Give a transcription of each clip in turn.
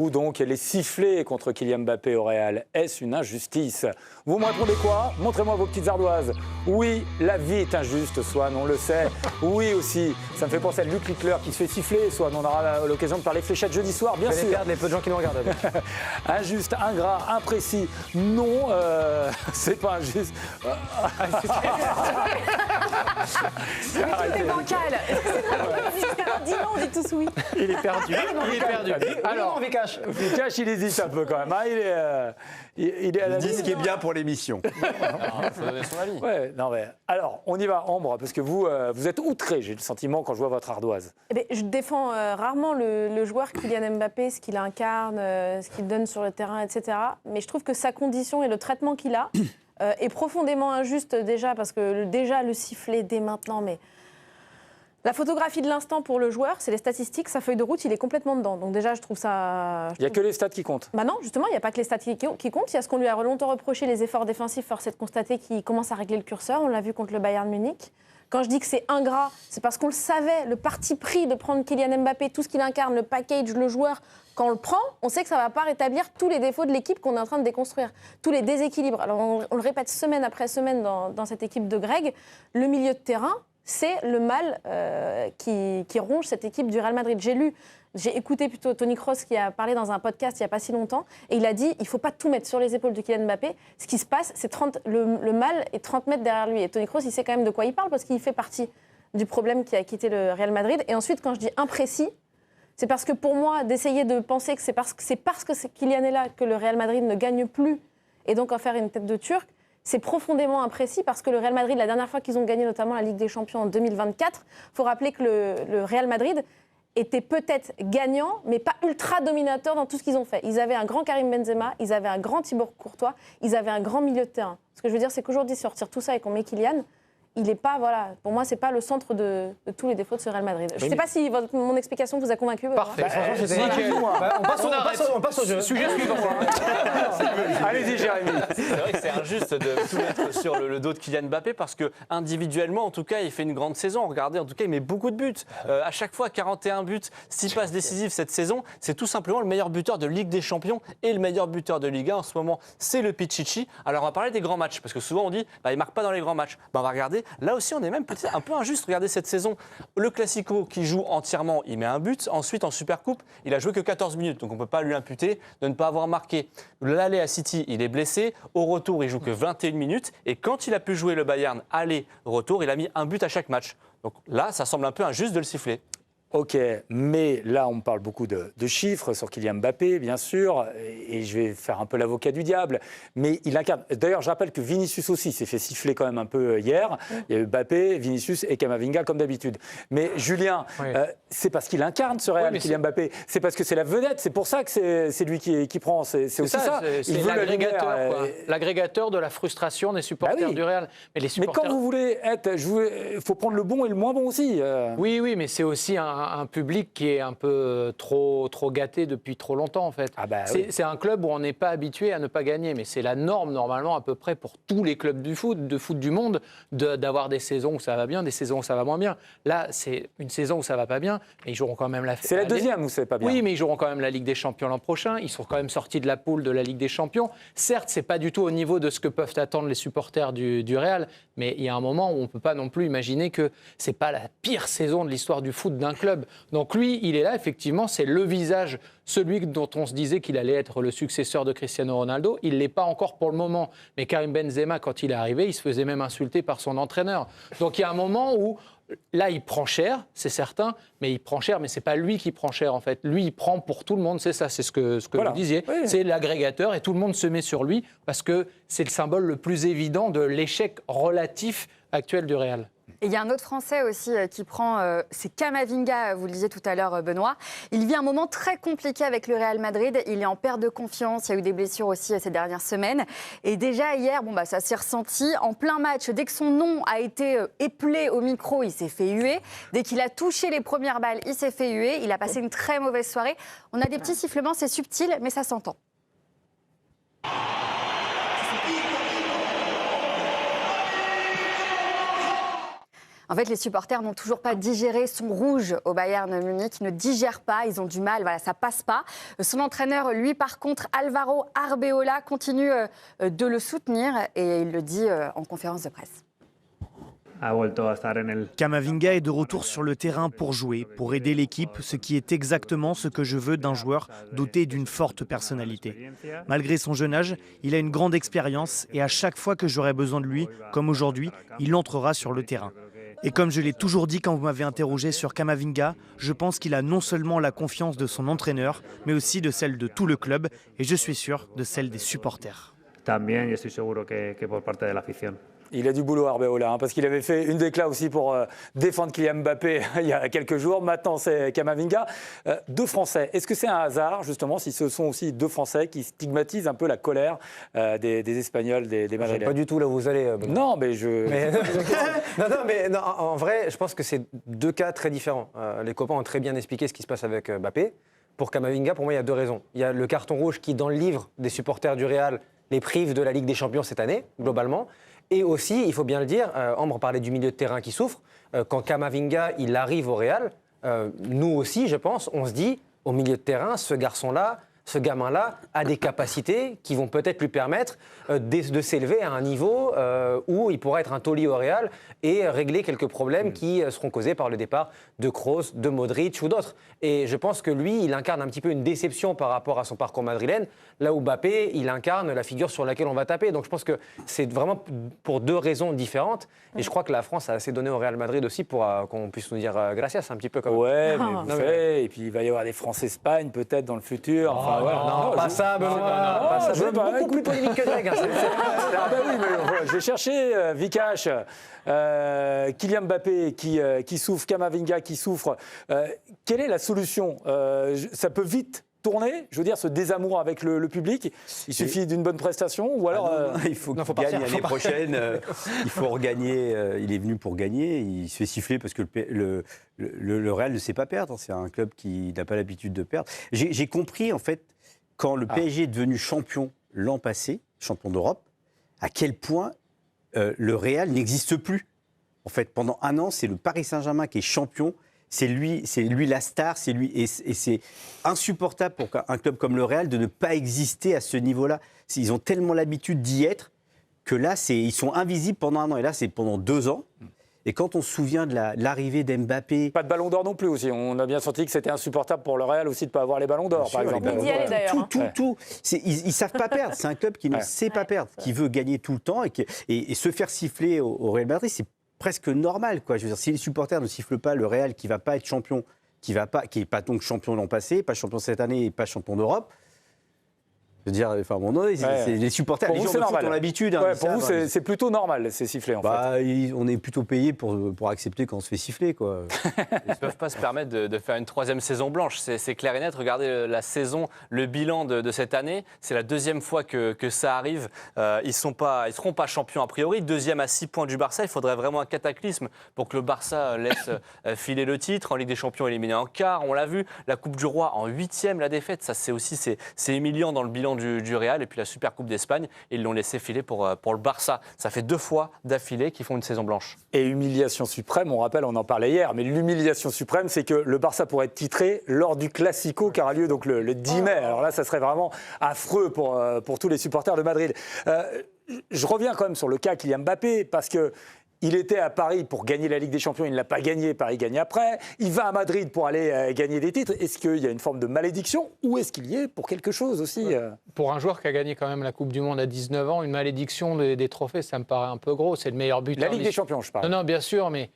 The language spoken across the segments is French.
Ou donc les sifflets contre Kylian Mbappé au Real, est-ce une injustice? Vous me répondez quoi? Montrez-moi vos petites ardoises. Oui, la vie est injuste, Swan, on le sait. Oui aussi, ça me fait penser à Luc Lickler qui se fait siffler, Swan. On aura l'occasion de parler fléchette jeudi soir, bien sûr. Les peu de gens qui nous regardent. Injuste, ingrat, imprécis. Non, c'est pas injuste. Tout est bancal. Dis non, on dit tous oui. Il est perdu. Alors, Vikash, il hésite un peu quand même. Hein. Il est à la Il dit ce qui est bien pour l'émission. il faut donner son avis. Ouais, non mais alors on y va, Ambre, parce que vous êtes outré, j'ai le sentiment quand je vois votre ardoise. Eh bien, je défends rarement le joueur Kylian Mbappé, ce qu'il incarne, ce qu'il donne sur le terrain, etc. Mais je trouve que sa condition et le traitement qu'il a est profondément injuste déjà, parce que déjà le sifflet dès maintenant, mais... La photographie de l'instant pour le joueur, c'est les statistiques, sa feuille de route, il est complètement dedans. Donc déjà, je trouve ça... Il n'y a que les stats qui comptent. Bah non, justement, il n'y a pas que les stats qui comptent. Il y a ce qu'on lui a longtemps reproché, les efforts défensifs. Force est de constater qu'il commence à régler le curseur. On l'a vu contre le Bayern Munich. Quand je dis que c'est ingrat, c'est parce qu'on le savait, le parti pris de prendre Kylian Mbappé, tout ce qu'il incarne, le package, le joueur, quand on le prend, on sait que ça ne va pas rétablir tous les défauts de l'équipe qu'on est en train de déconstruire, tous les déséquilibres. Alors on le répète semaine après semaine dans cette équipe de Greg, le milieu de terrain, c'est le mal qui ronge cette équipe du Real Madrid. J'ai écouté plutôt Tony Kroos qui a parlé dans un podcast il n'y a pas si longtemps, et il a dit il ne faut pas tout mettre sur les épaules de Kylian Mbappé. Ce qui se passe, c'est le mal est 30 mètres derrière lui. Et Tony Kroos, il sait quand même de quoi il parle, parce qu'il fait partie du problème qui a quitté le Real Madrid. Et ensuite, quand je dis imprécis, c'est parce que pour moi, d'essayer de penser que c'est parce que Kylian est là que le Real Madrid ne gagne plus, et donc en faire une tête de Turc, c'est profondément imprécis, parce que le Real Madrid, la dernière fois qu'ils ont gagné notamment la Ligue des Champions en 2024, il faut rappeler que le Real Madrid était peut-être gagnant, mais pas ultra dominateur dans tout ce qu'ils ont fait. Ils avaient un grand Karim Benzema, ils avaient un grand Thibaut Courtois, ils avaient un grand milieu de terrain. Ce que je veux dire, c'est qu'aujourd'hui, si on retire tout ça et qu'on met Kylian, il n'est pas, voilà, pour moi, c'est pas le centre de tous les défauts de ce Real Madrid. Je ne sais pas si mon explication vous a convaincu. Parfait. On passe au jeu. Sujet suivant. Allez-y, Jérémy. C'est vrai que c'est injuste de tout mettre sur le dos de Kylian Mbappé, parce que individuellement, en tout cas, il fait une grande saison. Regardez, en tout cas, il met beaucoup de buts. À chaque fois, 41 buts, 6 passes décisives cette saison. C'est tout simplement le meilleur buteur de Ligue des Champions et le meilleur buteur de Ligue 1 en ce moment. C'est le Pichichi. Alors, on va parler des grands matchs, parce que souvent on dit, il marque pas dans les grands matchs. On va regarder. Là aussi, on est même peut-être un peu injuste. Regardez cette saison. Le Classico qui joue entièrement, il met un but. Ensuite, en Supercoupe, il a joué que 14 minutes. Donc, on ne peut pas lui imputer de ne pas avoir marqué. L'aller à City, il est blessé. Au retour, il joue que 21 minutes. Et quand il a pu jouer le Bayern aller-retour, il a mis un but à chaque match. Donc là, ça semble un peu injuste de le siffler. Ok, mais là, on parle beaucoup de chiffres sur Kylian Mbappé, bien sûr, et je vais faire un peu l'avocat du diable, mais il incarne... D'ailleurs, je rappelle que Vinicius aussi s'est fait siffler quand même un peu hier. Il y a eu Mbappé, Vinicius et Camavinga, comme d'habitude. Mais Julien, c'est parce qu'il incarne ce Real, Kylian Mbappé. C'est parce que c'est la vedette, c'est pour ça que c'est lui qui prend. C'est aussi ça. C'est l'agrégateur de la frustration des supporters du Real. Mais quand vous voulez être... Il faut prendre le bon et le moins bon aussi. Oui, mais c'est aussi un public qui est un peu trop gâté depuis trop longtemps, en fait. C'est un club où on n'est pas habitué à ne pas gagner, mais c'est la norme, normalement, à peu près pour tous les clubs de foot du monde, d'avoir des saisons où ça va bien, des saisons où ça va moins bien. Là, c'est une saison où ça va pas bien, mais ils joueront quand même C'est la deuxième où ça va pas bien. Oui, mais ils joueront quand même la Ligue des Champions l'an prochain. Ils sont quand même sortis de la poule de la Ligue des Champions. Certes, c'est pas du tout au niveau de ce que peuvent attendre les supporters du Real, mais il y a un moment où on peut pas non plus imaginer que c'est pas la pire saison de l'histoire du foot d'un club. Donc lui, il est là, effectivement, c'est le visage, celui dont on se disait qu'il allait être le successeur de Cristiano Ronaldo. Il ne l'est pas encore pour le moment. Mais Karim Benzema, quand il est arrivé, il se faisait même insulter par son entraîneur. Donc il y a un moment où, là, il prend cher, c'est certain, mais il prend cher, mais ce n'est pas lui qui prend cher, en fait. Lui, il prend pour tout le monde, c'est ça, c'est ce que vous disiez. Oui. C'est l'agrégateur et tout le monde se met sur lui parce que c'est le symbole le plus évident de l'échec relatif actuel du Real. Et il y a un autre Français aussi qui prend, c'est Camavinga, vous le disiez tout à l'heure, Benoît. Il vit un moment très compliqué avec le Real Madrid. Il est en perte de confiance. Il y a eu des blessures aussi ces dernières semaines. Et déjà hier, ça s'est ressenti. En plein match, dès que son nom a été éplé au micro, il s'est fait huer. Dès qu'il a touché les premières balles, il s'est fait huer. Il a passé une très mauvaise soirée. On a des petits sifflements, c'est subtil, mais ça s'entend. En fait, les supporters n'ont toujours pas digéré son rouge au Bayern Munich. Ils ne digèrent pas, ils ont du mal, voilà, ça passe pas. Son entraîneur, lui, par contre, Alvaro Arbeola, continue de le soutenir et il le dit en conférence de presse. Camavinga est de retour sur le terrain pour jouer, pour aider l'équipe, ce qui est exactement ce que je veux d'un joueur doté d'une forte personnalité. Malgré son jeune âge, il a une grande expérience et à chaque fois que j'aurai besoin de lui, comme aujourd'hui, il entrera sur le terrain. Et comme je l'ai toujours dit quand vous m'avez interrogé sur Camavinga, je pense qu'il a non seulement la confiance de son entraîneur, mais aussi de celle de tout le club et je suis sûr de celle des supporters. Il a du boulot, Arbeola, parce qu'il avait fait une déclat aussi pour défendre Kylian Mbappé il y a quelques jours. Maintenant, c'est Camavinga. Deux Français. Est-ce que c'est un hasard, justement, si ce sont aussi deux Français qui stigmatisent un peu la colère des Espagnols, des Madrilènes? Je sais pas du tout là où vous allez. Non, mais non, en vrai, je pense que c'est deux cas très différents. Les copains ont très bien expliqué ce qui se passe avec Mbappé. Pour Camavinga, pour moi, il y a deux raisons. Il y a le carton rouge qui, dans le livre des supporters du Real, les prive de la Ligue des Champions cette année, globalement. Et aussi, il faut bien le dire, Ambre parlait du milieu de terrain qui souffre. Quand Camavinga il arrive au Real, nous aussi, je pense, on se dit, au milieu de terrain, ce garçon-là, ce gamin-là a des capacités qui vont peut-être lui permettre de s'élever à un niveau où il pourra être un taulier au Real et régler quelques problèmes qui seront causés par le départ de Kroos, de Modric ou d'autres. Et je pense que lui, il incarne un petit peu une déception par rapport à son parcours madrilène, là où Mbappé, il incarne la figure sur laquelle on va taper. Donc je pense que c'est vraiment pour deux raisons différentes. Et je crois que la France a assez donné au Real Madrid aussi pour qu'on puisse nous dire gracias un petit peu comme. Ouais, mais vous savez, et puis il va y avoir des France-Espagne peut-être dans le futur. Enfin, voilà. Non, pas ça, Benoît. Je veux pas, beaucoup plus polémique que Greg. Ah ben oui, mais je vais chercher Vikash, Kylian Mbappé qui souffre, Camavinga qui souffre. Quelle est la solution? Ça peut vite tourner, je veux dire, ce désamour avec le public. Il suffit d'une bonne prestation ou alors... il faut qu'il gagne l'année prochaine. Il faut regagner. Il est venu pour gagner. Il se fait siffler parce que le Real ne sait pas perdre. C'est un club qui n'a pas l'habitude de perdre. J'ai compris, en fait, quand le PSG est devenu champion l'an passé, champion d'Europe, à quel point le Real n'existe plus. En fait, pendant un an, c'est le Paris Saint-Germain qui est champion. C'est lui la star, c'est lui, et c'est insupportable pour un club comme le Real de ne pas exister à ce niveau-là. Ils ont tellement l'habitude d'y être que là, ils sont invisibles pendant un an. Et là, c'est pendant 2 ans. Et quand on se souvient de l'arrivée d'Mbappé... Pas de ballon d'or non plus aussi. On a bien senti que c'était insupportable pour le Real aussi de ne pas avoir les ballons d'or, par exemple. Tout. Ils ne savent pas perdre. C'est un club qui ne sait pas perdre, qui veut gagner tout le temps. Et se faire siffler au Real Madrid, c'est presque normal, quoi. Je veux dire, si les supporters ne sifflent pas le Real qui ne va pas être champion, qui n'est pas donc champion l'an passé, pas champion cette année et pas champion d'Europe, je veux dire, enfin, les supporters, les gens de foot ont l'habitude. Ouais, pour vous, c'est plutôt normal, ces sifflets, en fait. On est plutôt payé pour accepter quand on se fait siffler, quoi. Ils ne peuvent pas se permettre de faire une 3e saison blanche. C'est clair et net. Regardez la saison, le bilan de cette année. C'est la 2e fois que ça arrive. Ils ne seront pas champions a priori. 2e à 6 points du Barça. Il faudrait vraiment un cataclysme pour que le Barça laisse filer le titre. En Ligue des Champions, éliminé en quart. On l'a vu. La Coupe du Roi en 8e, la défaite. Ça, c'est humiliant dans le bilan du Real. Et puis la Super Coupe d'Espagne, ils l'ont laissé filer pour le Barça. Ça fait 2 fois d'affilée qu'ils font une saison blanche. Et humiliation suprême, on rappelle, on en parlait hier, mais l'humiliation suprême, c'est que le Barça pourrait être titré lors du Classico qui aura lieu donc le 10 mai. Alors là, ça serait vraiment affreux pour tous les supporters de Madrid. Je reviens quand même sur le cas Kylian Mbappé, parce que il était à Paris pour gagner la Ligue des Champions, il ne l'a pas gagné, Paris gagne après. Il va à Madrid pour aller gagner des titres. Est-ce qu'il y a une forme de malédiction ou est-ce qu'il y est pour quelque chose aussi Pour un joueur qui a gagné quand même la Coupe du Monde à 19 ans, une malédiction des trophées, ça me paraît un peu gros. C'est le meilleur buteur. La Ligue des Champions, je parle. Non, bien sûr, mais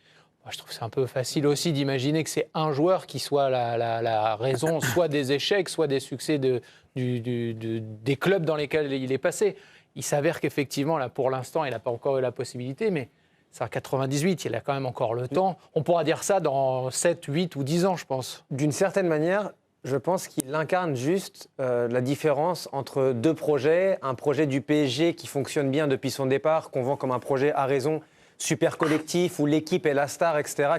moi, je trouve que c'est un peu facile aussi d'imaginer que c'est un joueur qui soit la raison soit des échecs, soit des succès des clubs dans lesquels il est passé. Il s'avère qu'effectivement, là, pour l'instant, il n'a pas encore eu la possibilité, mais c'est à 98, il a quand même encore le temps. On pourra dire ça dans 7, 8 ou 10 ans, je pense. D'une certaine manière, je pense qu'il incarne juste la différence entre deux projets. Un projet du PSG qui fonctionne bien depuis son départ, qu'on vend comme un projet à raison, super collectif, où l'équipe est la star, etc.,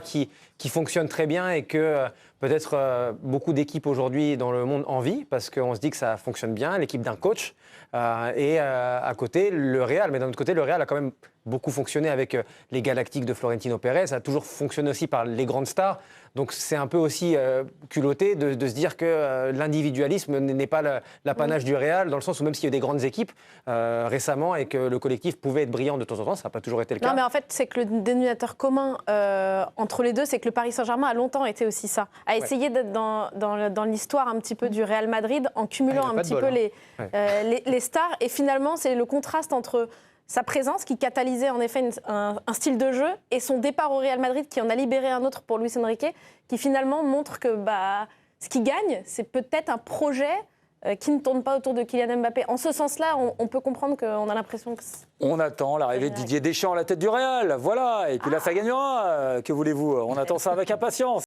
qui fonctionne très bien et que peut-être beaucoup d'équipes aujourd'hui dans le monde envient parce qu'on se dit que ça fonctionne bien, l'équipe d'un coach. Et à côté, le Real. Mais d'un autre côté, le Real a quand même beaucoup fonctionné avec les Galactiques de Florentino Pérez. Ça a toujours fonctionné aussi par les grandes stars. Donc c'est un peu aussi culotté de se dire que l'individualisme n'est pas l'apanage du Real, dans le sens où même s'il y a eu des grandes équipes récemment et que le collectif pouvait être brillant de temps en temps, ça n'a pas toujours été le cas. Non, mais en fait, c'est que le dénominateur commun entre les deux, c'est que le Paris Saint-Germain a longtemps été aussi ça. A essayé d'être dans l'histoire un petit peu du Real Madrid en cumulant un petit peu les stars. Et finalement, c'est le contraste entre sa présence qui catalysait en effet un style de jeu et son départ au Real Madrid qui en a libéré un autre pour Luis Enrique, qui finalement montre que ce qui gagne, c'est peut-être un projet qui ne tourne pas autour de Kylian Mbappé. En ce sens-là, on peut comprendre qu'on a l'impression que... On attend l'arrivée de Didier Deschamps à la tête du Real, voilà, et puis là ça gagnera, que voulez-vous, on attend ça avec impatience.